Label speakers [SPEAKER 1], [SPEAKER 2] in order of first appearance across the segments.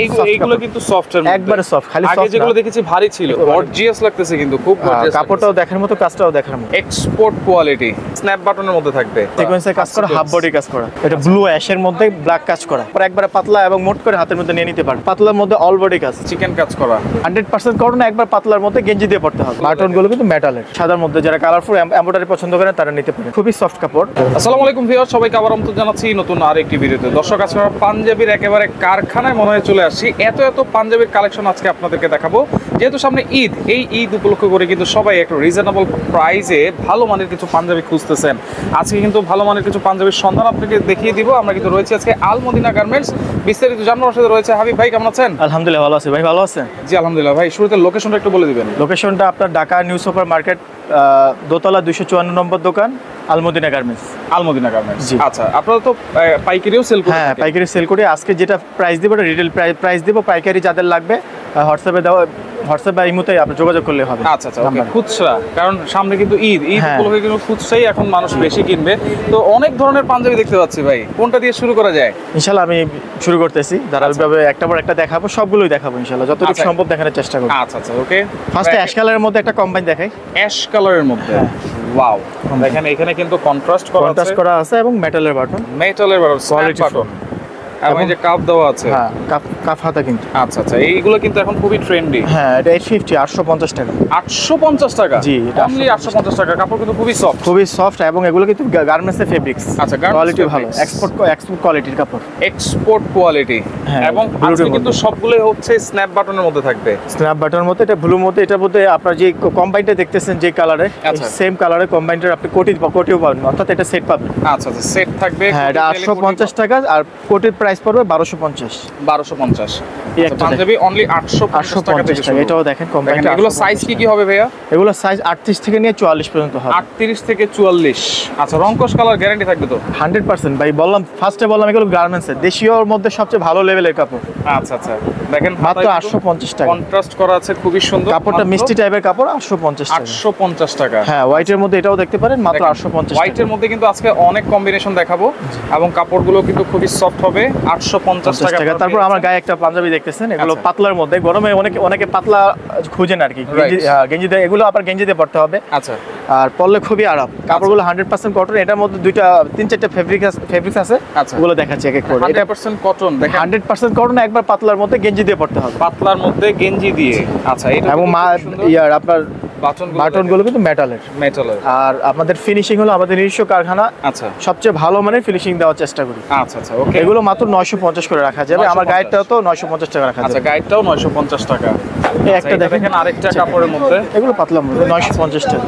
[SPEAKER 1] এইগুলো কিন্তু সফটের মধ্যে
[SPEAKER 2] একবারে সফট, খালি সফট।
[SPEAKER 1] আগে যেগুলো দেখেছি ভারী ছিল, গর্জিয়াস লাগতেছে কিন্তু খুব গর্জিয়াস।
[SPEAKER 2] কাপড়টাও দেখার মতো, কাজটাও দেখার মতো,
[SPEAKER 1] এক্সপোর্ট কোয়ালিটি। স্ন্যাপ বাটনের মধ্যে থাকবে,
[SPEAKER 2] সিকোয়েন্সের কাজ করা, হাফ বডি কাজ করা। এটা ব্লু অ্যাশের মধ্যে ব্ল্যাক কাজ করা, পরে একবারে পাতলা এবং মোট করে হাতের মধ্যে নিয়ে নিতে পারবে। পাতলার মধ্যে অল বডি কাজ,
[SPEAKER 1] চিকেন কাজ করা,
[SPEAKER 2] 100% করুন। একবার পাতলার মধ্যে গেঞ্জি দিয়ে পড়তে হবে। বাটনগুলো কিন্তু মেটালের, সাদার মধ্যে যারা কালারফুল এমব্রয়ডারি পছন্দ করেন তারা নিতে পারেন। খুবই সফট কাপড়।
[SPEAKER 1] আসসালামু আলাইকুম ভিউয়ার, সবাইকে আবার আমন্ত্রণ জানাচ্ছি নতুন আরেকটি ভিডিওতে। দর্শক, আজকে আমরা পাঞ্জাবির একেবারে কারখানায় মনে হয় চলে আসছি। এত পাঞ্জাবির কালেকশন আজকে আপনাদেরকে দেখাবো। যেহেতু সামনে ঈদ, এই ঈদ উপলক্ষ করে কিন্তু সবাই একটু রিজনেবল প্রাইসে ভালো মানের কিছু পাঞ্জাবি খুঁজতেছেন। আজকে কিন্তু ভালো মানের কিছু পাঞ্জাবির সন্ধান আপনাকে দেখিয়ে দিব। আমরা কিন্তু রয়েছে আজকে আল মদিনা গার্মেন্টস। বিস্তারিত জানানোর সাথে রয়েছে হাবিব ভাই। কেমন আছেন?
[SPEAKER 2] আলহামদুলিল্লাহ ভালো আছি ভাই, ভালো আছেন?
[SPEAKER 1] জি আলহামদুলিল্লাহ। ভাই শুরুতে লোকেশনটা একটু বলে দিবেন।
[SPEAKER 2] লোকেশনটা আপনার ঢাকা নিউ সুপার মার্কেট, দোতলা 254 নম্বর দোকান, আল মদিনা গার্মেন্টস।
[SPEAKER 1] আল মদিনা গার্মেন্টস, আচ্ছা। আপনারা তো পাইকারিও সেল করেন?
[SPEAKER 2] হ্যাঁ, পাইকারি সেল করি। আজকে যেটা প্রাইস দিব এটা রিটেল প্রাইস দিব। পাইকারি যাদের লাগবে হোয়াটসঅ্যাপে দেওয়া, হোয়াটসঅ্যাপ বা ইমোতে আপনি যোগাযোগ করলে হবে।
[SPEAKER 1] আচ্ছা আচ্ছা, ওকে। খুচরা, কারণ সামনে কিন্তু ঈদ উপলক্ষে কিন্তু খুচরাই এখন মানুষ বেশি কিনবে। তো অনেক ধরনের পাঞ্জাবি দেখতে পাচ্ছি ভাই, কোনটা দিয়ে শুরু করা যায়?
[SPEAKER 2] ইনশাআল্লাহ আমি শুরু করতেছি, ধারাবাহিকভাবে একটা পর একটা দেখাবো, সবগুলোই দেখাবো ইনশাআল্লাহ, যতটুকু সম্ভব দেখানোর চেষ্টা করব।
[SPEAKER 1] আচ্ছা আচ্ছা, ওকে।
[SPEAKER 2] ফার্স্টে অ্যাশ কালারের মধ্যে একটা কম্বাইন দেখাই।
[SPEAKER 1] অ্যাশ কালারের মধ্যে, ওয়াও। দেখেন এখানে কিন্তু কন্ট্রাস্ট করা আছে
[SPEAKER 2] এবং মেটালের বাটন,
[SPEAKER 1] কোয়ালিটি বাটন, এবং এই যে কাপ দেওয়া আছে।
[SPEAKER 2] হ্যাঁ, কাপ হাতা কিন্তু।
[SPEAKER 1] আচ্ছা আচ্ছা, এইগুলো কিন্তু এখন খুবই ট্রেন্ডি।
[SPEAKER 2] হ্যাঁ, এটা 850 টাকা।
[SPEAKER 1] 850 টাকা?
[SPEAKER 2] জি, এটা
[SPEAKER 1] অনলি 850 টাকা। কাপড় কিন্তু খুবই সফট
[SPEAKER 2] এবং এগুলো কিন্তু গার্মেন্টস এর ফেব্রিক্স।
[SPEAKER 1] আচ্ছা,
[SPEAKER 2] কোয়ালিটি ভালো, এক্সপোর্ট কোয়ালিটির কাপড়,
[SPEAKER 1] এক্সপোর্ট কোয়ালিটি। এবং আজকে কিন্তু সবগুলোই হচ্ছে স্ন্যাপ বাটনের মধ্যে থাকবে।
[SPEAKER 2] স্ন্যাপ বাটনের মধ্যে, এটা ব্লুর মধ্যে, এটার মধ্যে আপনার যে কম্বাইনটা দেখতেছেন যে কালারে, সেম কালারে কম্বাইনটা আপনি কোটিও পাবেন, অর্থাৎ এটা সেট পাবেন।
[SPEAKER 1] আচ্ছা আচ্ছা, সেট থাকবে।
[SPEAKER 2] হ্যাঁ, এটা 850 টাকা আর কোটির প্রাইস পড়বে 1250।
[SPEAKER 1] এই একটা পাঞ্জাবি অনলি 850 টাকা থেকে শুরু।
[SPEAKER 2] এটাও দেখেন কম্বাইনটা।
[SPEAKER 1] এগুলো সাইজ কি হবে ভাইয়া?
[SPEAKER 2] এগুলো সাইজ 38 থেকে নিয়ে 44 পর্যন্ত হবে।
[SPEAKER 1] 38 থেকে 44। আচ্ছা, রংকশ কালার গ্যারান্টি থাকবে তো?
[SPEAKER 2] 100% ভাই। ফার্স্টে বললাম এগুলো গার্মেন্টস এর দেশীয়র মধ্যে সবচেয়ে ভালো লেভেলের কাপড়।
[SPEAKER 1] আচ্ছা আচ্ছা, দেখেন
[SPEAKER 2] মাত্র 850 টাকা।
[SPEAKER 1] কন্ট্রাস্ট করা আছে, খুবই সুন্দর
[SPEAKER 2] কাপড়টা, মিষ্টি টাইপের কাপড়। 850 টাকা। হ্যাঁ, হোয়াইটের মধ্যে এটাও দেখতে পারেন, মাত্র 850 টাকা।
[SPEAKER 1] হোয়াইটের মধ্যে কিন্তু আজকে অনেক কম্বিনেশন দেখাবো এবং কাপড়গুলো কিন্তু খুবই সফট হবে। 850 টাকা।
[SPEAKER 2] তারপর আমার গায়ে একটা পাঞ্জাবি দেখতেছেন, এগুলো পাতলার মধ্যে। গরমে অনেকে পাতলা খোঁজেন আর কি, গেঞ্জি দিয়ে। এগুলো আবার গেঞ্জি দিয়ে পড়তে হবে।
[SPEAKER 1] আচ্ছা,
[SPEAKER 2] আর পরলে খুবই আরাম। কাপড়গুলো 100% কটন। এটার মধ্যে 3-4টা ফেব্রিক্স আছে, ওগুলো দেখাচ্ছি এক এক করে।
[SPEAKER 1] এটা 100% কটন, দেখেন
[SPEAKER 2] 100% কটন। একবার পাতলার মধ্যে গেঞ্জি দিয়ে পড়তে হবে,
[SPEAKER 1] পাতলার মধ্যে গেঞ্জি দিয়ে। আচ্ছা, এটা
[SPEAKER 2] এবং আপনার বাটনগুলো কিন্তু মেটালের। আর আমাদের ফিনিশিং হলো আমাদের নিজস্ব কারখানা।
[SPEAKER 1] আচ্ছা,
[SPEAKER 2] সবচেয়ে ভালো মানের ফিনিশিং দেওয়ার চেষ্টা করি।
[SPEAKER 1] আচ্ছা আচ্ছা, ওকে।
[SPEAKER 2] এগুলো মাত্র 950 করে রাখা যাবে। আমার গাইডটাও তো 950 টাকা রাখা যাবে।
[SPEAKER 1] আচ্ছা, গাইডটাও 950 টাকা।
[SPEAKER 2] এই একটা দেখেন
[SPEAKER 1] আরেকটা কাপড়ের মধ্যে,
[SPEAKER 2] এগুলো পাতলার মধ্যে 950 টাকা।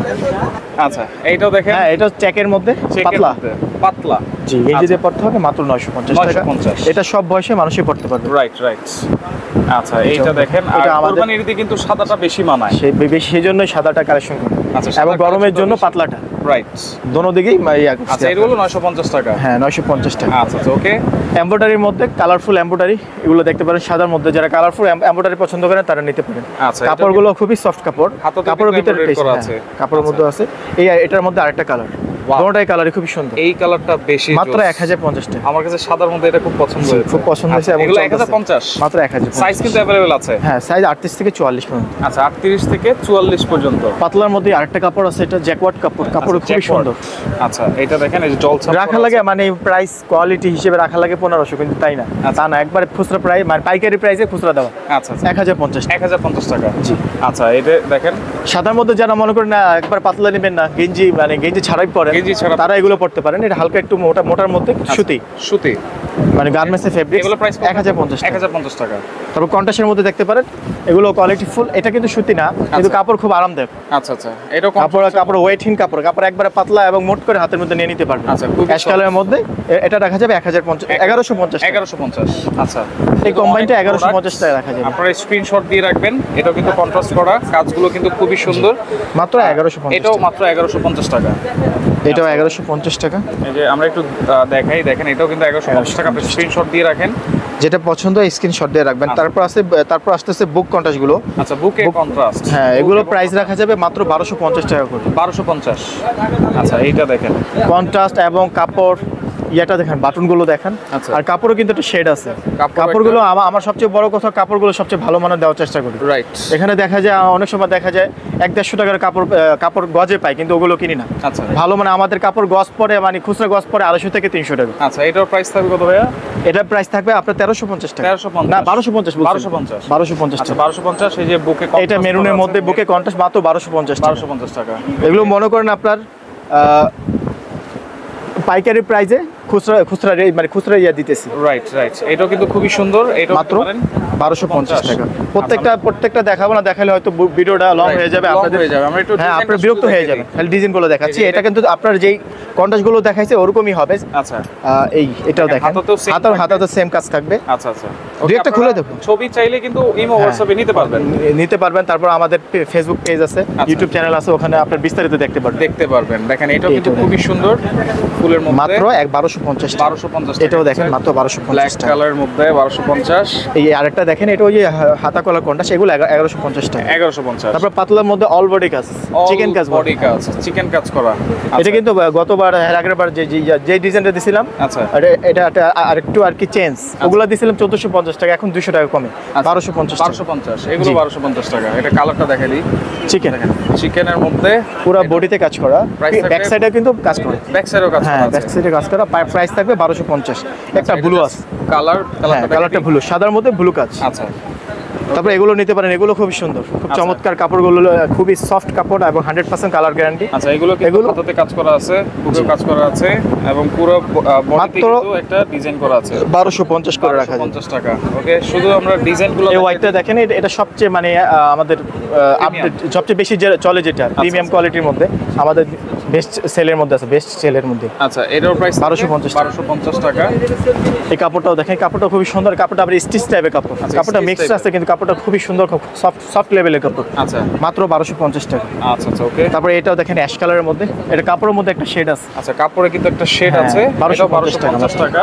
[SPEAKER 1] আচ্ছা, এইটাও দেখেন।
[SPEAKER 2] হ্যাঁ, এটা চেকের মধ্যে,
[SPEAKER 1] পাতলা।
[SPEAKER 2] জি, গেঞ্জি দিয়ে পড়তে হবে, মাত্র 950 টাকা। এটা সব বয়সে মানুষই পড়তে পারবে।
[SPEAKER 1] রাইট। আচ্ছা, এইটা দেখেন। এটা আমাদের ঈদে কিন্তু সাদাটা বেশি মানায়,
[SPEAKER 2] সেজন্যই সাদাটা কালেকশন করি। আচ্ছা, এবং গরমের জন্য পাতলাটা।
[SPEAKER 1] রাইট,
[SPEAKER 2] দোনো দিকেই।
[SPEAKER 1] আচ্ছা, এটা হলো 950 টাকা।
[SPEAKER 2] হ্যাঁ, 950 টাকা।
[SPEAKER 1] আচ্ছা, ওকে।
[SPEAKER 2] এমব্রয়ডারির মধ্যে, কালারফুল এমব্রয়ডারি, এগুলো দেখতে পারেন সাদার মধ্যে। যারা কালারফুল এমব্রয়ডারি পছন্দ করেন তারা নিতে পারেন।
[SPEAKER 1] আচ্ছা,
[SPEAKER 2] কাপড়গুলো খুবই সফট কাপড়। কাপড়ের ভিতরে কাপড়ের মধ্যে আছে। এটার মধ্যে আরেকটা কালার, দুটোটাই কালারই খুব সুন্দর।
[SPEAKER 1] এই কালারটা বেশি,
[SPEAKER 2] মাত্র 1050 টাকা।
[SPEAKER 1] আমার কাছে সাদার মধ্যে এটা খুব পছন্দ হয়েছে।
[SPEAKER 2] এবং
[SPEAKER 1] এগুলো 1050,
[SPEAKER 2] মাত্র 1050।
[SPEAKER 1] সাইজ কিন্তু अवेलेबल আছে।
[SPEAKER 2] হ্যাঁ, সাইজ 38 থেকে 44 পর্যন্ত।
[SPEAKER 1] আচ্ছা, 38 থেকে 44 পর্যন্ত।
[SPEAKER 2] পাতলার মধ্যে আরেকটা কাপড় আছে, এটা জ্যাকওয়ার্ড কাপড় খুবই সুন্দর।
[SPEAKER 1] আচ্ছা, এটা দেখেন, এই যে জলছাপ
[SPEAKER 2] রাখা লাগে, মানে প্রাইস কোয়ালিটি হিসেবে রাখা লাগে 1500, কিন্তু তাই না, তা না, একবার খুচরা প্রাইস, মানে পাইকারি প্রাইসে খুচরা দেওয়া।
[SPEAKER 1] আচ্ছা,
[SPEAKER 2] 1050
[SPEAKER 1] টাকা।
[SPEAKER 2] জি।
[SPEAKER 1] আচ্ছা, এটা দেখেন,
[SPEAKER 2] সাদার মধ্যে যারা মনে করেন না একবার পাতলা নেবেন না, গেঞ্জি ছাড়াই পরে, তারা এগুলো পড়তে পারেন। এটা হালকা একটু মোটার মধ্যে সুতি, মানে গার্মেন্টসের ফেব্রিক।
[SPEAKER 1] এগুলো প্রাইস
[SPEAKER 2] 1050
[SPEAKER 1] টাকা।
[SPEAKER 2] তারপর কন্ট্রাস্টের মধ্যে দেখতে পারেন, এগুলো কোয়ালিটি ফুল। এটা কিন্তু সুতি না, কিন্তু কাপড় খুব আরামদায়ক।
[SPEAKER 1] আচ্ছা আচ্ছা, এটা
[SPEAKER 2] কাপড় ওয়েটহীন কাপড় একবারে পাতলা এবং মোট করে হাতের মধ্যে নিয়ে নিতে পারবেন।
[SPEAKER 1] আচ্ছা,
[SPEAKER 2] অ্যাশ কালারের মধ্যে এটা রাখা যাবে 1150।
[SPEAKER 1] আচ্ছা,
[SPEAKER 2] এই কম্বাইনটা 1150 টাকা রাখা যাবে।
[SPEAKER 1] আপনারা স্ক্রিনশট দিয়ে রাখবেন। এটাও কিন্তু কন্ট্রাস্ট করা, কাজগুলো কিন্তু খুবই সুন্দর।
[SPEAKER 2] মাত্র 1150।
[SPEAKER 1] এটাও মাত্র 1150 টাকা।
[SPEAKER 2] এটাও 1150 টাকা।
[SPEAKER 1] এই যে আমরা একটু দেখাই, দেখেন, এটাও কিন্তু 1150 টাকা। আপনি স্ক্রিনশট দিয়ে রাখেন,
[SPEAKER 2] যেটা পছন্দ হয় স্ক্রিনশট দিয়ে রাখবেন। তারপর আসতেছে বুক কন্ট্রাস্ট গুলো।
[SPEAKER 1] আচ্ছা, বুকে কন্ট্রাস্ট।
[SPEAKER 2] হ্যাঁ, এগুলো প্রাইস রাখা যাবে মাত্র 1250 টাকা করে।
[SPEAKER 1] 1250। আচ্ছা, এইটা দেখেন,
[SPEAKER 2] কন্ট্রাস্ট এবং কাপড় ইয়াটা দেখেন, বাটনগুলো দেখেন।
[SPEAKER 1] আচ্ছা।
[SPEAKER 2] আর কাপড়ও কিন্তু একটা শেড আছে। কাপড়গুলো আমার সবচেয়ে বড় কথা, কাপড়গুলো সবচেয়ে ভালো মানের দেওয়ার চেষ্টা করি।
[SPEAKER 1] রাইট।
[SPEAKER 2] এখানে দেখা যায় অনেক সময় দেখা যায় 1-150 টাকার কাপড় গজে পাই, কিন্তু ওগুলো কিনি না।
[SPEAKER 1] আচ্ছা।
[SPEAKER 2] ভালো মানে আমাদের কাপড় গজ পরে, মানে খুচরা গজ পরে 250 থেকে 300 টাকা।
[SPEAKER 1] আচ্ছা, এটার প্রাইস থাকবে কত ভাইয়া?
[SPEAKER 2] এটার প্রাইস থাকবে আপনার 1350 টাকা।
[SPEAKER 1] 1350
[SPEAKER 2] না 1250
[SPEAKER 1] 1250
[SPEAKER 2] 1250
[SPEAKER 1] আচ্ছা,
[SPEAKER 2] টাকা।
[SPEAKER 1] 1250। এই যে বুকে
[SPEAKER 2] এটা মেরুনের মধ্যে বুকে কন্ট্রাস্ট মাত্র 1250 টাকা।
[SPEAKER 1] 1250 টাকা।
[SPEAKER 2] এগুলো মনে করেন আপনার পাইকারি প্রাইসে খুচরা ইয়া দিতেছি।
[SPEAKER 1] রাইট। এটাও কিন্তু খুবই সুন্দর। এটা
[SPEAKER 2] মাত্র 1250 টাকা। প্রত্যেকটা দেখাবো না, দেখালে হয়তো ভিডিওটা লং হয়ে যাবে আপনাদের।
[SPEAKER 1] আমরা একটু
[SPEAKER 2] হ্যাঁ, আপনারা বিরক্ত হয়ে যাবেন। খালি ডিজাইনগুলো দেখাচ্ছি। এটা কিন্তু আপনার যেই কন্ট্রাস্টগুলো দেখাইছে ওরকমই হবে।
[SPEAKER 1] আচ্ছা।
[SPEAKER 2] এটাও দেখেন, হাতাতেও সেম কাজ থাকবে।
[SPEAKER 1] আচ্ছা।
[SPEAKER 2] দুই একটা খুলে দেখুন।
[SPEAKER 1] ছবি চাইলে কিন্তু ইমো হোয়াটসঅ্যাপে নিতে পারবেন।
[SPEAKER 2] তারপর আমাদের ফেসবুক পেজ আছে, ইউটিউব চ্যানেল আছে, ওখানে আপনার বিস্তারিত দেখতে পারবেন। দেখেন এটাও কিন্তু খুবই সুন্দর, ফুলের মধ্যে মাত্র 1250 টাকা। এটাও দেখেন মাত্র 1250
[SPEAKER 1] ব্ল্যাক
[SPEAKER 2] টাকা।
[SPEAKER 1] কালারের মধ্যে 1250।
[SPEAKER 2] এই আরেকটা দেখেন, এটা ওই যে হাতা কলার কন্ট্রাস্ট, এগুলো 1150 টাকা।
[SPEAKER 1] 1150।
[SPEAKER 2] তারপর পাতলার মধ্যে অল বডি কাজ, চিকেন কাজ,
[SPEAKER 1] বডি কাজ, চিকেন কাজ করা।
[SPEAKER 2] এটা কিন্তু গতবার আগের বার যে ডিজাইনটা দিছিলাম,
[SPEAKER 1] আচ্ছা,
[SPEAKER 2] এটা আরেকটু আর কি চেঞ্জ। ওগুলা দিছিলাম 1450 টাকা, এখন 200 টাকা কমে 1250
[SPEAKER 1] এগুলো 1250 টাকা। এটা কালারটা দেখাই দিই। চিকেনের মধ্যে
[SPEAKER 2] পুরো বডিতে কাজ করা, ব্যাক সাইডে কিন্তু কাজ করে,
[SPEAKER 1] ব্যাক সাইডেও কাজ করা আছে।
[SPEAKER 2] ব্যাক সাইডে কাজ করা। প্রাইস থাকবে 1250। একটা ব্লু আছে, কালারটা ব্লু, সাদার মধ্যে ব্লু কাজ।
[SPEAKER 1] আচ্ছা।
[SPEAKER 2] তারপরে এগুলো নিতে পারেন, এগুলো খুবই সুন্দর, খুব চমৎকার কাপড়গুলো, খুবই সফট কাপড় এবং 100% কালার গ্যারান্টি।
[SPEAKER 1] আচ্ছা, এগুলো হাতাতে কাজ করা আছে, বুকেও কাজ করা আছে এবং পুরো বডিতে কিন্তু একটা ডিজাইন করা আছে।
[SPEAKER 2] 1250 করে রাখা যায়।
[SPEAKER 1] 50 টাকা। ওকে, শুধু আমরা ডিজাইনগুলো
[SPEAKER 2] এই হোয়াইটটা দেখেন, এটা সবচেয়ে মানে আমাদের আপডেট সবচেয়ে বেশি চলে, যেটা প্রিমিয়াম কোয়ালিটির মধ্যে আমাদের বেস্ট সেলের মধ্যে আছে, বেস্ট সেলের মধ্যে।
[SPEAKER 1] আচ্ছা, এটার প্রাইস
[SPEAKER 2] 1250
[SPEAKER 1] টাকা।
[SPEAKER 2] এই কাপড়টাও দেখেন, কাপড়টা খুবই সুন্দর। কাপড়টা আবার স্টিচ টাইপের কাপড়, কাপড়টা মিক্সড আছে, কিন্তু কাপড়টা খুবই সুন্দর, খুব সফট লেভেলের কাপড়।
[SPEAKER 1] আচ্ছা,
[SPEAKER 2] মাত্র 1250 টাকা।
[SPEAKER 1] আচ্ছা, ওকে।
[SPEAKER 2] তারপরে এটাও দেখেন অ্যাশ কালারের মধ্যে, এটা কাপড়ের মধ্যে একটা শেড আছে।
[SPEAKER 1] আচ্ছা, কাপড়ে কিন্তু একটা শেড আছে।
[SPEAKER 2] 1250
[SPEAKER 1] টাকা।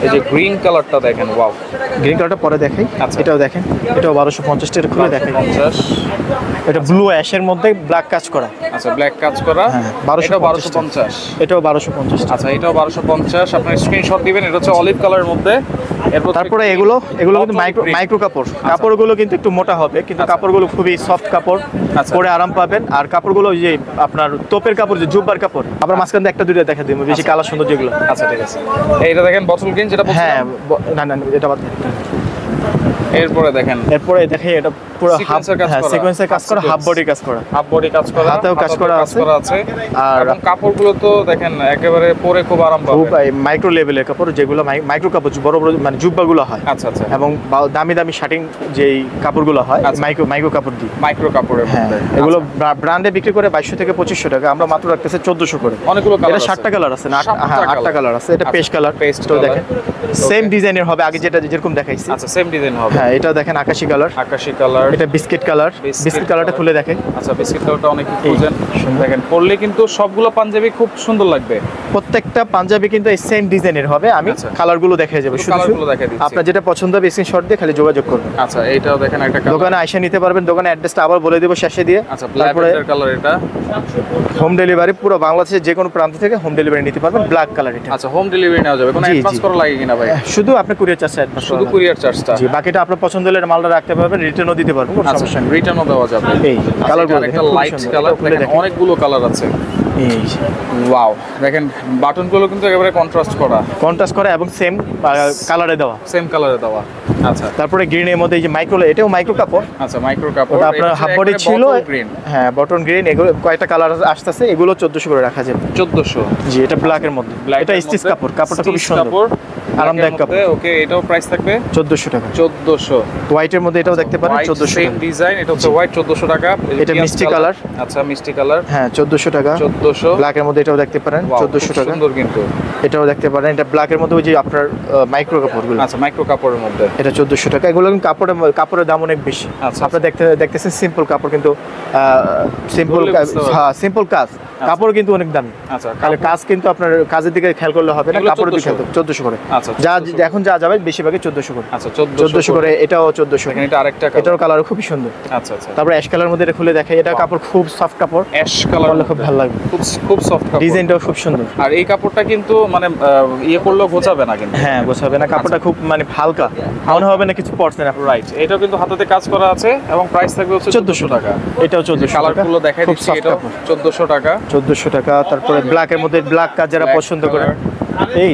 [SPEAKER 1] এই যে গ্রিন কালারটা দেখেন, ওয়াও,
[SPEAKER 2] গ্রিন কালারটা পরে দেখাই। এটাও দেখেন, এটাও 1250 টাকা। খুলে দেখাই।
[SPEAKER 1] 50।
[SPEAKER 2] এটা ব্লু অ্যাশের মধ্যে ব্ল্যাক কাজ করা।
[SPEAKER 1] আচ্ছা, ব্ল্যাক কাজ করা। 1250।
[SPEAKER 2] এটাও 1250।
[SPEAKER 1] আচ্ছা, এটাও 1250। আপনার স্ক্রিনশট দিবেন। এটা হচ্ছে অলিভ কালারের মধ্যে।
[SPEAKER 2] তারপরে এগুলো কিন্তু মাইক্রো কাপড়। কাপড়গুলো কিন্তু একটু মোটা হবে, কিন্তু কাপড়গুলো খুবই সফট কাপড়, পরে আরাম পাবেন। আর কাপড়গুলো যে আপনার তোপের কাপড়, যে জুব্বার কাপড়। আবার মাঝখানে একটা দুইটা দেখা দিব, বেশি কালার সুন্দর যেগুলো।
[SPEAKER 1] আচ্ছা, ঠিক আছে। এইটা দেখেন বটল গ্রিন, যেটা
[SPEAKER 2] হ্যাঁ, না এটা বাদ।
[SPEAKER 1] এরপরে দেখেন,
[SPEAKER 2] দেখে এটা পুরো সিকোয়েন্সের কাজ করা, হাফ বডি কাজ করা, হাতেও কাজ করা আছে। আর
[SPEAKER 1] কাপড়গুলো তো দেখেন একেবারে পরে খুব আরাম পাবে।
[SPEAKER 2] মাইক্রো লেভেলের কাপড়, যেগুলো মাইক্রো কাপড়, বড় মানে জুব্বাগুলো হয়।
[SPEAKER 1] আচ্ছা। এবং
[SPEAKER 2] দামি শার্টিং যেই কাপড়গুলো হয়, মাইক্রো কাপড় দিয়ে,
[SPEAKER 1] মাইক্রো কাপড়ের মধ্যে।
[SPEAKER 2] এগুলো ব্র্যান্ডে বিক্রি করে 2200 থেকে 2500 টাকা, আমরা মাত্র রাখতেছি 1400 করে।
[SPEAKER 1] অনেকগুলো কালার
[SPEAKER 2] আছে, এটা 7টা কালার আছে, 8টা কালার আছে। এটা পেস্ট কালার, তো দেখেন সেম ডিজাইনের হবে, আগে যেরকম দেখাইছি।
[SPEAKER 1] আচ্ছা, সেম ডিজাইন হবে।
[SPEAKER 2] হ্যাঁ, এটা দেখেন আকাশী কালার। এটা বিস্কিট কালারটা খুলে দেখেন।
[SPEAKER 1] আচ্ছা, বিস্কিট কালারটা অনেক খুঁজেন, দেখেন পরলে কিন্তু সবগুলো পাঞ্জাবি খুব সুন্দর লাগবে।
[SPEAKER 2] প্রত্যেকটা পাঞ্জাবি কিন্তু এই সেম ডিজাইনের হবে। আমি কালারগুলো দেখাই যাবে,
[SPEAKER 1] কালারগুলো দেখাই দিচ্ছি।
[SPEAKER 2] আপনার যেটা পছন্দ হবে স্ক্রিনশট দিয়ে খালি যোগাযোগ করবেন।
[SPEAKER 1] আচ্ছা, এইটাও দেখেন একটা কালার।
[SPEAKER 2] দোকানে এসে নিতে পারবেন, দোকানে অ্যাড্রেসটা আবার বলে দেব শেষে দিয়ে।
[SPEAKER 1] আচ্ছা, তারপরে কালার। এটা
[SPEAKER 2] হোম ডেলিভারি, পুরো বাংলাদেশের যে কোনো প্রান্ত থেকে হোম ডেলিভারি নিতে পারবেন। ব্ল্যাক কালার এটা।
[SPEAKER 1] আচ্ছা, হোম ডেলিভারি নেওয়া যাবে, কোনো অ্যাডভান্স করা লাগে কিনা ভাই?
[SPEAKER 2] শুধু আপনি কুরিয়ার চার্জ অ্যাডভান্স,
[SPEAKER 1] শুধু কুরিয়ার চার্জটা।
[SPEAKER 2] জি, বাকিটা আপনার পছন্দ হলে মালটা রাখতে পারবেন, রিটার্নও দিতে পারবেন, কোনো সমস্যা নেই।
[SPEAKER 1] রিটার্নও দেওয়া যাবে।
[SPEAKER 2] এই কালারগুলো
[SPEAKER 1] একটা লাইট কালার, দেখেন অনেকগুলো কালার আছে। ওয়াও, দেখেন বাটনগুলো কিন্তু একেবারে কন্ট্রাস্ট করা এবং সেম কালারে দেওয়া। আচ্ছা,
[SPEAKER 2] তারপরে গ্রিনের মধ্যে এই যে এটাও মাইক্রো কাপড়।
[SPEAKER 1] আচ্ছা, মাইক্রো কাপড়,
[SPEAKER 2] আপনার হাফ বডি ছিল। হ্যাঁ, বটন গ্রিন, এগুলো কয়টা কালার আসতেছে, এগুলো 1400 করে রাখা যাবে।
[SPEAKER 1] 1400।
[SPEAKER 2] জি, এটা ব্ল্যাকের মধ্যে, এটা স্টিচ কাপড়টা খুব সুন্দর, আরামদায়ক কাপড়।
[SPEAKER 1] ওকে, এটাও প্রাইস থাকবে
[SPEAKER 2] 1400 টাকা।
[SPEAKER 1] 1400।
[SPEAKER 2] হোয়াইটের মধ্যে এটাও দেখতে পারেন, 1400
[SPEAKER 1] সেম ডিজাইন। এটা হচ্ছে হোয়াইট, 1400 টাকা।
[SPEAKER 2] এটা মিষ্টি কালার।
[SPEAKER 1] আচ্ছা, মিষ্টি কালার।
[SPEAKER 2] হ্যাঁ, 1400 টাকা।
[SPEAKER 1] 1400।
[SPEAKER 2] ব্ল্যাকের মধ্যে এটাও দেখতে পারেন, 1400 টাকা।
[SPEAKER 1] সুন্দর কিন্তু
[SPEAKER 2] এটাও দেখতে পারেন। এটা ব্ল্যাকের মধ্যে ওই যে আপনার মাইক্রো কাপড়গুলো।
[SPEAKER 1] আচ্ছা, মাইক্রো কাপড়ের মধ্যে
[SPEAKER 2] এটা 1400 টাকা। এগুলো কিন্তু কাপড়ের দাম অনেক বেশি।
[SPEAKER 1] আচ্ছা,
[SPEAKER 2] আপনারা দেখতেছেন সিম্পল কাপড়, কিন্তু সিম্পল কাজ, কাপড় কিন্তু অনেক দামি।
[SPEAKER 1] আচ্ছা,
[SPEAKER 2] তাহলে কাজ কিন্তু আপনার কাজের দিকে খেয়াল করলে হবে না,
[SPEAKER 1] এগুলো
[SPEAKER 2] কাপড়ের দিকে
[SPEAKER 1] 1400
[SPEAKER 2] খেয়াল 1400 করে।
[SPEAKER 1] আচ্ছা,
[SPEAKER 2] যা এখন যা যাবে বেশিরভাগই 1400 করে।
[SPEAKER 1] আচ্ছা,
[SPEAKER 2] 1400 করে, এটাও 1400।
[SPEAKER 1] এখানে এটা আরেকটা
[SPEAKER 2] এটার কালার খুবই সুন্দর।
[SPEAKER 1] আচ্ছা আচ্ছা,
[SPEAKER 2] তারপর অ্যাশ কালার মধ্যে এটা খুলে দেখাই, এটা কাপড় খুব সফট কাপড়,
[SPEAKER 1] অ্যাশ কালার
[SPEAKER 2] খুব ভালো লাগবে,
[SPEAKER 1] খুব খুব সফট কাপড়,
[SPEAKER 2] ডিজাইনটাও খুব সুন্দর।
[SPEAKER 1] আর এই কাপড়টা কিন্তু মানে ইয়ে করলেও গোছাবে না কিন্তু।
[SPEAKER 2] হ্যাঁ, গোছাবে না, কাপড়টা খুব মানে হালকা, মনে হবে না কিছু পড়ছে না।
[SPEAKER 1] রাইট, এটাও কিন্তু হাতাতে কাজ করা আছে এবং প্রাইস থাকবে হচ্ছে 1400 টাকা।
[SPEAKER 2] এটাও 1400 টাকা।
[SPEAKER 1] কালারগুলো দেখাই
[SPEAKER 2] খুব
[SPEAKER 1] দিচ্ছি,
[SPEAKER 2] soft
[SPEAKER 1] এটাও
[SPEAKER 2] কাপড়।
[SPEAKER 1] 1400 টাকা।
[SPEAKER 2] 1400 টাকা। তারপরে ব্ল্যাকের মধ্যে ব্ল্যাক কাজ যারা
[SPEAKER 1] Black
[SPEAKER 2] পছন্দ করে,
[SPEAKER 1] color।
[SPEAKER 2] এই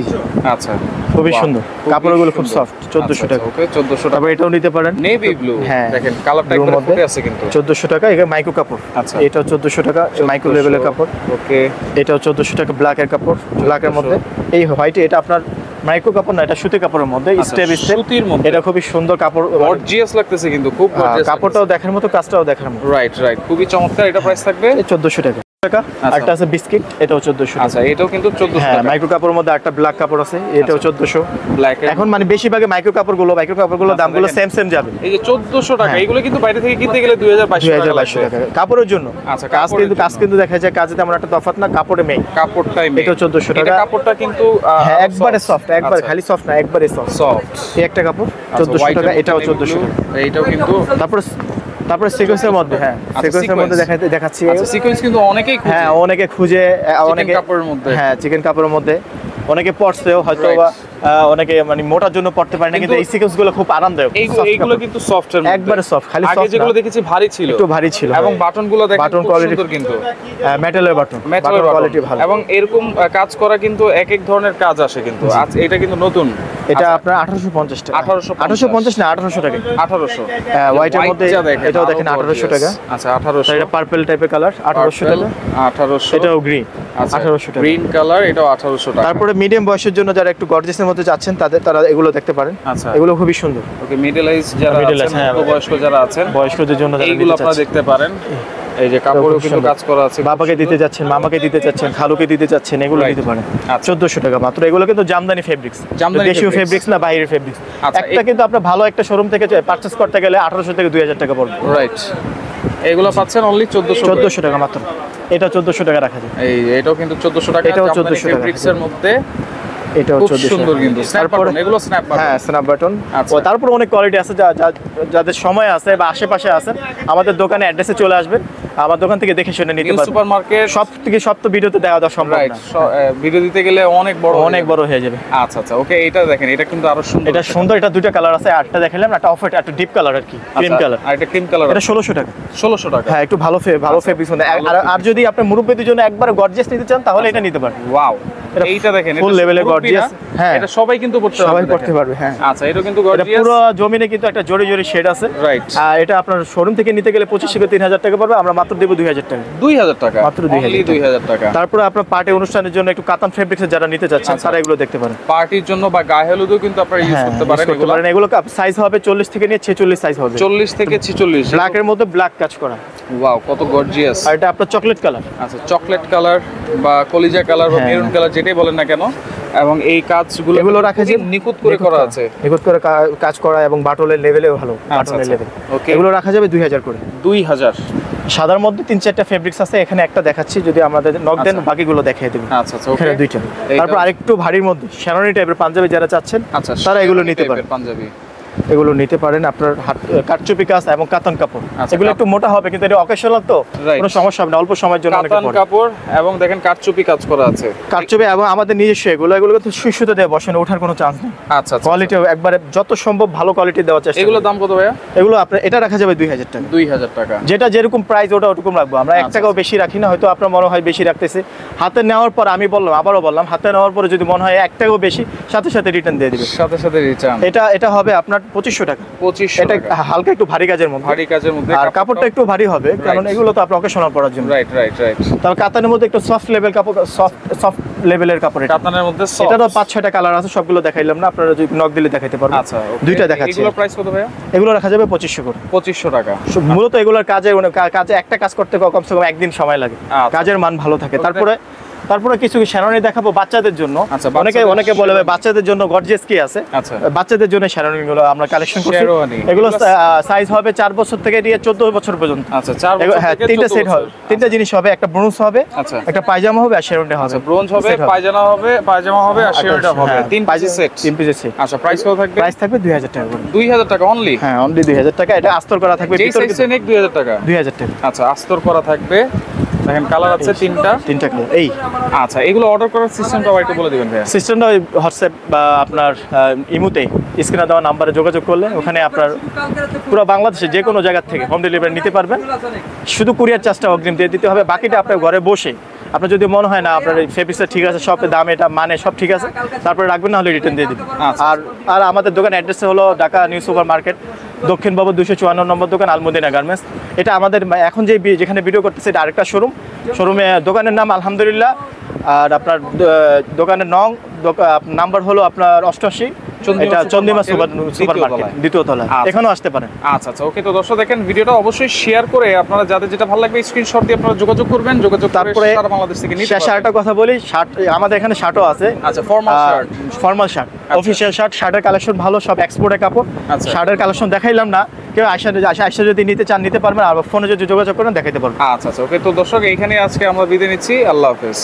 [SPEAKER 1] আচ্ছা,
[SPEAKER 2] খুবই
[SPEAKER 1] বাহ,
[SPEAKER 2] সুন্দর
[SPEAKER 1] খুবই
[SPEAKER 2] কাপড়গুলো, খুব
[SPEAKER 1] সুন্দর।
[SPEAKER 2] সফট। 1400 টাকা।
[SPEAKER 1] ওকে, 1400 টাকা।
[SPEAKER 2] তারপর এটাও নিতে পারেন,
[SPEAKER 1] নেভি ব্লু,
[SPEAKER 2] হ্যাঁ,
[SPEAKER 1] দেখেন কালারটা
[SPEAKER 2] blue
[SPEAKER 1] একদম
[SPEAKER 2] মধ্যে।
[SPEAKER 1] ফুটে আছে কিন্তু।
[SPEAKER 2] 1400 টাকা। এটা মাইক্রো কাপড়।
[SPEAKER 1] আচ্ছা।
[SPEAKER 2] এটাও 1400 টাকা, মাইক্রো
[SPEAKER 1] 1400
[SPEAKER 2] লেভেলের কাপড়।
[SPEAKER 1] ওকে,
[SPEAKER 2] এটাও 1400 টাকা, ব্ল্যাকের কাপড়, ব্ল্যাকের মধ্যে। এই হোয়াইট, এটা আপনার মাইক্রো কাপড় না, এটা সুতি কাপড়ের মধ্যে,
[SPEAKER 1] আচ্ছা,
[SPEAKER 2] স্টেপ স্টেপ
[SPEAKER 1] সুতির মধ্যে।
[SPEAKER 2] এটা খুবই সুন্দর কাপড়,
[SPEAKER 1] গর্জিয়াস লাগতেছে কিন্তু, খুব গর্জিয়াস।
[SPEAKER 2] কাপড়টাও দেখার মতো, কাজটাও দেখার মতো।
[SPEAKER 1] রাইট রাইট, খুবই চমৎকার। এটা প্রাইস থাকবে
[SPEAKER 2] 1400 টাকা। আরেকটা আছে বিস্কিট, এটাও 1400 টাকা।
[SPEAKER 1] আচ্ছা, এটাও কিন্তু 1400
[SPEAKER 2] হ্যাঁ,
[SPEAKER 1] টাকা।
[SPEAKER 2] মাইক্রো কাপড়ের মধ্যে একটা ব্ল্যাক কাপড় আছে, এটাও 1400।
[SPEAKER 1] ব্ল্যাক
[SPEAKER 2] এখন মানে বেশিরভাগে মাইক্রো কাপড়গুলো
[SPEAKER 1] আচ্ছা,
[SPEAKER 2] দামগুলো
[SPEAKER 1] দেখেন।
[SPEAKER 2] সেম যাবে।
[SPEAKER 1] এই যে 1400 টাকা,
[SPEAKER 2] হ্যাঁ।
[SPEAKER 1] এগুলো কিন্তু বাইরে থেকে কিনতে গেলে 2200 টাকা
[SPEAKER 2] 2200
[SPEAKER 1] লাগবে।
[SPEAKER 2] টাকা কাপড়ের জন্য।
[SPEAKER 1] আচ্ছা,
[SPEAKER 2] কাজ
[SPEAKER 1] কাপড়ের
[SPEAKER 2] কাজ
[SPEAKER 1] জন্য।
[SPEAKER 2] কিন্তু দেখা যায় কাজে তেমন একটা তফাৎ না, কাপড়ে মেইন।
[SPEAKER 1] কাপড়টাই মেইন।
[SPEAKER 2] এটাও 1400 টাকা।
[SPEAKER 1] এটা কাপড়টা কিন্তু
[SPEAKER 2] হ্যাঁ, একবারে সফট, একবারে খালি সফট না, একবারে সফট।
[SPEAKER 1] সফট।
[SPEAKER 2] এই একটা কাপড় 1400 টাকা, এটাও 1400 টাকা।
[SPEAKER 1] এইটাও কিন্তু
[SPEAKER 2] তারপরে সিকোয়েন্সের মধ্যে, হ্যাঁ, সিকোয়েন্সের মধ্যে দেখাচ্ছি।
[SPEAKER 1] আচ্ছা, সিকোয়েন্স কিন্তু অনেকেই খুঁজে।
[SPEAKER 2] হ্যাঁ, অনেকে খুঁজে, অনেকে
[SPEAKER 1] কাপড়ের মধ্যে।
[SPEAKER 2] হ্যাঁ, চিকেন কাপড়ের মধ্যে অনেকে পড়ছেও হয়তো, বা অনেকে মানে মোটার জন্য পড়তে পারে না, কিন্তু এই সিকোয়েন্স গুলো খুব আরামদায়ক।
[SPEAKER 1] এইগুলো কিন্তু সফটের মধ্যে,
[SPEAKER 2] একবারে সফট, খালি
[SPEAKER 1] আগে
[SPEAKER 2] সফট
[SPEAKER 1] যেগুলো দেখেছি ভারী ছিল,
[SPEAKER 2] একটু ভারী ছিল,
[SPEAKER 1] এবং বাটনগুলো দেখেন
[SPEAKER 2] বাটন
[SPEAKER 1] খুব
[SPEAKER 2] কোয়ালিটি
[SPEAKER 1] সুন্দর কিন্তু,
[SPEAKER 2] মেটালের বাটন,
[SPEAKER 1] মেটালের
[SPEAKER 2] কোয়ালিটি ভালো।
[SPEAKER 1] এবং এরকম কাজ করা কিন্তু এক এক ধরনের কাজ আসে কিন্তু। আজ এটা কিন্তু নতুন,
[SPEAKER 2] এটা আপনার 1850 টাকা। 1850 না, 1800 টাকা।
[SPEAKER 1] 1800।
[SPEAKER 2] হোয়াইটের মধ্যে এটাও দেখেন 1800 টাকা।
[SPEAKER 1] আচ্ছা, 1800।
[SPEAKER 2] এটা পার্পল টাইপের কালার, 1800 টাকা।
[SPEAKER 1] 1800।
[SPEAKER 2] এটাও গ্রিন,
[SPEAKER 1] আচ্ছা,
[SPEAKER 2] 1800 টাকা।
[SPEAKER 1] গ্রিন কালার, এটাও 1800 টাকা।
[SPEAKER 2] তারপরে মিডিয়াম বয়সের জন্য যারা একটু গর্জিয়াসের মধ্যে যাচ্ছেন, তারা এগুলো দেখতে পারেন।
[SPEAKER 1] আচ্ছা,
[SPEAKER 2] এগুলো খুবই সুন্দর।
[SPEAKER 1] ওকে, মিডল এজ যারা
[SPEAKER 2] Middle
[SPEAKER 1] আছেন,
[SPEAKER 2] age, হ্যাঁ,
[SPEAKER 1] বয়স্ক যারা আছেন,
[SPEAKER 2] বয়স্কদের জন্য যারা
[SPEAKER 1] এইগুলো
[SPEAKER 2] নিতে
[SPEAKER 1] আপনারা
[SPEAKER 2] চাচ্ছেন,
[SPEAKER 1] দেখতে পারেন। এই যে কাপড়েও কিন্তু কাজ করা আছে,
[SPEAKER 2] বাবাকে দিতে যাচ্ছেন, মামাকে দিতে যাচ্ছেন, খালুকে দিতে যাচ্ছেন, এগুলো
[SPEAKER 1] Right.
[SPEAKER 2] দিতে পারেন।
[SPEAKER 1] আচ্ছা।
[SPEAKER 2] 1400 টাকা মাত্র। এগুলো কিন্তু জামদানি ফেব্রিক্স,
[SPEAKER 1] জামদানি
[SPEAKER 2] দেশীয়
[SPEAKER 1] fabrics।
[SPEAKER 2] ফেব্রিক্স না, বাইরের ফেব্রিক্স।
[SPEAKER 1] আচ্ছা,
[SPEAKER 2] একটা কিন্তু আপনার ভালো একটা শোরুম থেকে পারচেজ করতে গেলে 1800 থেকে 2000 টাকা পড়বে।
[SPEAKER 1] রাইট। এগুলো পাচ্ছেন অনলি 1400
[SPEAKER 2] 1400 টাকা মাত্র। এটা 1400 টাকা রাখা যায়।
[SPEAKER 1] এই এটাও কিন্তু 1400 টাকা।
[SPEAKER 2] এটাও 1400 টাকা।
[SPEAKER 1] ফেব্রিক্স এর মধ্যে
[SPEAKER 2] এটাও
[SPEAKER 1] খুব
[SPEAKER 2] 1400
[SPEAKER 1] সুন্দর কিন্তু। স্ন্যাপ
[SPEAKER 2] তারপরে
[SPEAKER 1] বাটন, এগুলো স্ন্যাপ বাটন।
[SPEAKER 2] হ্যাঁ, স্ন্যাপ বাটন।
[SPEAKER 1] আচ্ছা।
[SPEAKER 2] ও তারপর অনেক কোয়ালিটি আছে, যাদের সময় আছে বা আশেপাশে আছেন, আমাদের দোকানে অ্যাড্রেসে চলে আসবেন, আমার দোকান থেকে দেখে শুনে নিতে
[SPEAKER 1] নিউ
[SPEAKER 2] পারবেন।
[SPEAKER 1] সুপারমার্কেট।
[SPEAKER 2] সব তো ভিডিওতে দেওয়া সম্ভব
[SPEAKER 1] রাইট,
[SPEAKER 2] না,
[SPEAKER 1] ভিডিও দিতে গেলে অনেক বড় হয়ে
[SPEAKER 2] অনেক
[SPEAKER 1] যাবে।
[SPEAKER 2] বড় হয়ে যাবে।
[SPEAKER 1] আচ্ছা আচ্ছা, ওকে, এটা দেখেন, এটা কিন্তু আরো সুন্দর।
[SPEAKER 2] এটা সুন্দর, এটা দুইটা কালার আছে, আটটা দেখালাম, একটা অফ হোয়াইট, একটা ডিপ কালার আর কি, ক্রিম কালার।
[SPEAKER 1] আর এটা ক্রিম কালার,
[SPEAKER 2] এটা 1600 টাকা।
[SPEAKER 1] 1600 টাকা।
[SPEAKER 2] হ্যাঁ, একটু ভালো ফেব্রিক্স মধ্যে। আর যদি আপনি মুরব্বিদের জন্য একবার গর্জিয়াস নিতে চান, তাহলে এটা নিতে পারেন।
[SPEAKER 1] ওয়াও,
[SPEAKER 2] এটা
[SPEAKER 1] এইটা দেখেন,
[SPEAKER 2] full
[SPEAKER 1] এটা
[SPEAKER 2] level এর
[SPEAKER 1] মুরব্বি
[SPEAKER 2] gorgeous।
[SPEAKER 1] না?
[SPEAKER 2] হ্যাঁ।
[SPEAKER 1] এটা সবাই কিন্তু পড়তে পারবে,
[SPEAKER 2] সবাই
[SPEAKER 1] দেখেন।
[SPEAKER 2] পড়তে পারবে, হ্যাঁ।
[SPEAKER 1] আচ্ছা, এটা কিন্তু
[SPEAKER 2] এটা
[SPEAKER 1] গর্জিয়াস।
[SPEAKER 2] পুরো জমিনে কিন্তু একটা জোরে জোরে শেড আছে।
[SPEAKER 1] রাইট।
[SPEAKER 2] আর এটা আপনার শোরুম থেকে নিতে গেলে 25 থেকে 3000 টাকা পড়বে, আমরা মাত্র দেবো 2000 টাকা।
[SPEAKER 1] 2000 টাকা,
[SPEAKER 2] মাত্র 2000
[SPEAKER 1] Only 2000 টাকা।
[SPEAKER 2] তারপরে আপনার পার্টি অনুষ্ঠানের জন্য একটু কাতান ফেব্রিক্সের যারা নিতে চাচ্ছেন,
[SPEAKER 1] আচ্ছা।
[SPEAKER 2] তারা এগুলো দেখতে পারেন।
[SPEAKER 1] পার্টির জন্য বা গায়ে হলুদও কিন্তু আপনারা ইউজ
[SPEAKER 2] হ্যাঁ,
[SPEAKER 1] করতে
[SPEAKER 2] use
[SPEAKER 1] পারেন
[SPEAKER 2] করতে
[SPEAKER 1] এগুলো।
[SPEAKER 2] পারেন। এগুলো সাইজ হবে 40 থেকে নিয়ে 46 সাইজ হবে।
[SPEAKER 1] 40 থেকে 46।
[SPEAKER 2] ব্ল্যাকের মধ্যে ব্ল্যাক কাজ করা।
[SPEAKER 1] ওয়াও, কত গর্জিয়াস।
[SPEAKER 2] আর এটা আপনার চকলেট কালার।
[SPEAKER 1] আচ্ছা, চকলেট কালার বা কলিজা কালার বা
[SPEAKER 2] হ্যাঁ।
[SPEAKER 1] মেরুন কালার, যেটাই বলেন না কেন, এবং এই কাজগুলো
[SPEAKER 2] এগুলো রাখা
[SPEAKER 1] খুবই
[SPEAKER 2] যে
[SPEAKER 1] নিখুঁত করে করা আছে।
[SPEAKER 2] নিখুঁত করে কাজ করা, এবং বাটলের লেভেলেও ভালো, বাটলের
[SPEAKER 1] আচ্ছা।
[SPEAKER 2] লেভেল।
[SPEAKER 1] Okay.
[SPEAKER 2] এগুলো রাখা যাবে 2000 করে।
[SPEAKER 1] 2000।
[SPEAKER 2] সাদার মধ্যে 3-4টা ফেব্রিক্স আছে, এখানে একটা দেখাচ্ছি, যদি আমাদের নক দেন
[SPEAKER 1] আচ্ছা।
[SPEAKER 2] বাকিগুলো দেখিয়ে দেবেন।
[SPEAKER 1] আচ্ছা আচ্ছা,
[SPEAKER 2] এখানে
[SPEAKER 1] ওকে।
[SPEAKER 2] দুইটা।
[SPEAKER 1] এইটা-
[SPEAKER 2] তারপর আরেকটু ভারীর মধ্যে শেরওয়ানি টাইপের পাঞ্জাবি যারা চাচ্ছেন,
[SPEAKER 1] আচ্ছা,
[SPEAKER 2] তারা এগুলো
[SPEAKER 1] শেরওয়ানি
[SPEAKER 2] নিতে
[SPEAKER 1] টাইপের
[SPEAKER 2] পারেন।
[SPEAKER 1] পাঞ্জাবি।
[SPEAKER 2] এগুলো নিতে পারেন। আপনার কাটচুপি কাজ এবং কাতান কাপড়,
[SPEAKER 1] আচ্ছা,
[SPEAKER 2] এগুলো একটু মোটা হবে, কিন্তু এটা অকেশনাল তো,
[SPEAKER 1] Right.
[SPEAKER 2] কোনো সমস্যা হবে না, অল্প সময়ের জন্য অনেকে
[SPEAKER 1] কাতান
[SPEAKER 2] পরে।
[SPEAKER 1] কাপড় এবং দেখেন কারচুপি কাজ করা আছে।
[SPEAKER 2] কাটচুপি এবং আমাদের নিজস্ব এগুলো কিন্তু সুইসুতে দেওয়া, বসেন ওঠার কোনো চান্স নেই।
[SPEAKER 1] আচ্ছা আচ্ছা,
[SPEAKER 2] কোয়ালিটি একবারে যত সম্ভব ভালো কোয়ালিটি দেওয়ার চেষ্টা
[SPEAKER 1] এগুলোর
[SPEAKER 2] করি।
[SPEAKER 1] দাম কত ভাইয়া?
[SPEAKER 2] এগুলো আপনার এটা রাখা যাবে 2000 টাকা।
[SPEAKER 1] 2000 টাকা।
[SPEAKER 2] যেটা যেরকম প্রাইস ওটা ওরকম রাখবো আমরা, 1
[SPEAKER 1] আচ্ছা,
[SPEAKER 2] টাকাও বেশি রাখি না। হয়তো আপনার মনে হয় বেশি রাখতেছে, হাতে নেওয়ার পর আমি বললাম, আবারও বললাম, হাতে নেওয়ার পরে যদি মনে হয় 1 টাকাও বেশি, সাথে সাথে রিটার্ন দিয়ে দিবে।
[SPEAKER 1] সাথে সাথে রিটার্ন।
[SPEAKER 2] এটা হবে আপনার 2500 টাকা।
[SPEAKER 1] 2500
[SPEAKER 2] এটা
[SPEAKER 1] টাকা।
[SPEAKER 2] হালকা একটু ভারী কাজের মধ্যে,
[SPEAKER 1] ভারী কাজের মধ্যে,
[SPEAKER 2] আর কাপড়টা একটু ভারী হবে, কারণ
[SPEAKER 1] Right.
[SPEAKER 2] এগুলো তো আপনার অকেশনাল পরার জন্য।
[SPEAKER 1] Right right right.
[SPEAKER 2] তবে কাতানের মধ্যে একটু সফট লেভেল কাপড়, সফট লেভেলের কাপড় এটা।
[SPEAKER 1] কাতানের মধ্যে
[SPEAKER 2] এটারও 5-6টা কালার আছে, সবগুলো দেখাইলাম না, আপনারা যদি নক দিলে দেখাইতে পারবেন।
[SPEAKER 1] আচ্ছা, okay.
[SPEAKER 2] দুইটা দেখাচ্ছি।
[SPEAKER 1] এগুলোর প্রাইস কত ভাইয়া?
[SPEAKER 2] এগুলো রাখা যাবে 2500 করে।
[SPEAKER 1] 2500 টাকা।
[SPEAKER 2] মূলত এগুলোর কাজে একটা কাজ করতে কমসে কম একদিন সময় লাগে,
[SPEAKER 1] আচ্ছা।
[SPEAKER 2] কাজের মান ভালো থাকে। তারপরে তারপরে কিছু শেরওয়ানি দেখাবো বাচ্চাদের জন্য।
[SPEAKER 1] আচ্ছা,
[SPEAKER 2] অনেকে
[SPEAKER 1] বাচ্চাদের
[SPEAKER 2] বলে ভাই বাচ্চাদের জন্য গর্জিয়াস কি আছে।
[SPEAKER 1] আচ্ছা।
[SPEAKER 2] বাচ্চাদের জন্য শেরওয়ানি গুলো আমরা কালেকশন করছি।
[SPEAKER 1] শেরওয়ানি।
[SPEAKER 2] এগুলো সাইজ হবে 4 বছর থেকে নিয়ে 14 বছর পর্যন্ত।
[SPEAKER 1] আচ্ছা, 4 বছর
[SPEAKER 2] হ্যাঁ,
[SPEAKER 1] থেকে
[SPEAKER 2] 3টা
[SPEAKER 1] 14
[SPEAKER 2] সেট হবে,
[SPEAKER 1] বছর।
[SPEAKER 2] 3টা জিনিস হবে, একটা ব্রোঞ্জ হবে,
[SPEAKER 1] আচ্ছা।
[SPEAKER 2] একটা পায়জামা হবে আর শেরওয়ানি হবে।
[SPEAKER 1] আচ্ছা, ব্রোঞ্জ হবে,
[SPEAKER 2] Set
[SPEAKER 1] পায়জামা হবে আর শেরওয়ানিটা হবে।
[SPEAKER 2] হ্যাঁ,
[SPEAKER 1] 3 পিসের সেট।
[SPEAKER 2] 3 পিসের সেট।
[SPEAKER 1] আচ্ছা, প্রাইস কত থাকবে?
[SPEAKER 2] প্রাইস থাকবে 2000 টাকা করে।
[SPEAKER 1] 2000 টাকা অনলি।
[SPEAKER 2] হ্যাঁ, অনলি 2000 টাকা। এটা আস্তর করা থাকবে,
[SPEAKER 1] যেই
[SPEAKER 2] ভিতরে
[SPEAKER 1] সাইজে নেক 2000 টাকা।
[SPEAKER 2] 2000 টাকা।
[SPEAKER 1] আচ্ছা, আস্তর করা থাকবে। দেখেন কালার আছে 3টা।
[SPEAKER 2] 3টা কালার। এই
[SPEAKER 1] আচ্ছা, এগুলো অর্ডার করার সিস্টেমটা একটু বলে দিবেন ভাইয়া।
[SPEAKER 2] সিস্টেমটা ওই হোয়াটসঅ্যাপ বা আপনার ইমুতে স্ক্রিনে দেওয়া নাম্বারে যোগাযোগ করলে ওখানে আপনার পুরো বাংলাদেশে যে কোনো জায়গা থেকে হোম ডেলিভারি নিতে পারবেন। শুধু কুরিয়ার চার্জটা অগ্রিম দিয়ে দিতে হবে, বাকিটা আপনার ঘরে বসে আপনার যদি মনে হয় না আপনার এই ফেব্রিক্সটা ঠিক আছে, সব দাম এটা মানে সব ঠিক আছে, তারপরে রাখবেন, না হলে রিটার্ন দিয়ে দিবেন।
[SPEAKER 1] আচ্ছা।
[SPEAKER 2] আর আমাদের দোকান অ্যাড্রেস হলো ঢাকা নিউ সুপার মার্কেট, দক্ষিণ বাবু 254 নম্বর দোকান, আলমদিনা গার্মেন্টস। এটা আমাদের এখন যেখানে ভিডিও করতেছে এটা আরেকটা শোরুমে দোকানের নাম আলহামদুলিল্লাহ। আর আপনার দোকানের নাম্বার হলো আপনার 88, এটা চন্দিমা সুপার মার্কেট, দ্বিতীয় তলা। এখানেও আসতে পারেন।
[SPEAKER 1] আচ্ছা আচ্ছা, ওকে। তো দর্শক দেখেন, ভিডিওটা অবশ্যই শেয়ার করে আপনারা যাদের যেটা ভালো লাগবে স্ক্রিনশট দিয়ে আপনারা যোগাযোগ করবেন।
[SPEAKER 2] তারপরে
[SPEAKER 1] সারা বাংলাদেশ থেকে নিতে
[SPEAKER 2] শেষে আরেকটা কথা বলি, শার্ট আমাদের এখানে শার্টও আছে।
[SPEAKER 1] আচ্ছা, ফর্মাল শার্ট।
[SPEAKER 2] অফিসিয়াল শার্টের কালেকশন ভালো, সব এক্সপোর্টের কাপড়।
[SPEAKER 1] আচ্ছা।
[SPEAKER 2] শার্টের কালেকশন দেখাইলাম না, কেউ আয়সা যদি নিতে চান নিতে পারবেন, আর ফোনে যদি যোগাযোগ করেন দেখাইতে পারবেন।
[SPEAKER 1] আচ্ছা আচ্ছা, ওকে। তো দর্শক এইখানে আজকে আমরা বিদায় নিচ্ছি। আল্লাহ হাফেজ।